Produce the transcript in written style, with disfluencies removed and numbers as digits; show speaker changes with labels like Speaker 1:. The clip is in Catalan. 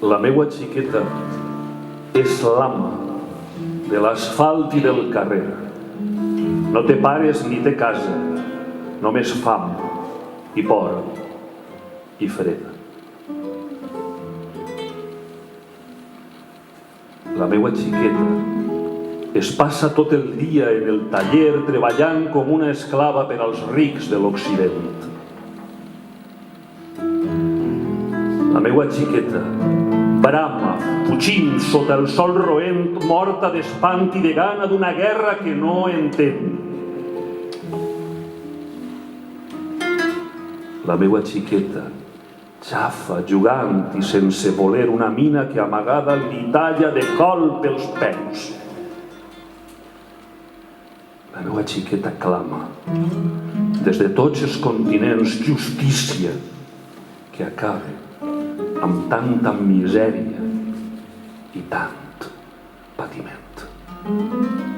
Speaker 1: La meua xiqueta és l'ama de l'asfalt i del carrer. No té pares ni té casa, només fam i por i fred. La meua xiqueta es passa tot el dia en el taller treballant com una esclava per als rics de l'Occident. La meua xiqueta brama, fugint sota el sol roent, morta d'espant i de gana d'una guerra que no entén. La meua xiqueta xafa jugant i sense voler una mina que amagada li talla de colp els peus. La meua xiqueta clama des de tots els continents justícia que acabe amb tanta misèria i tant patiment.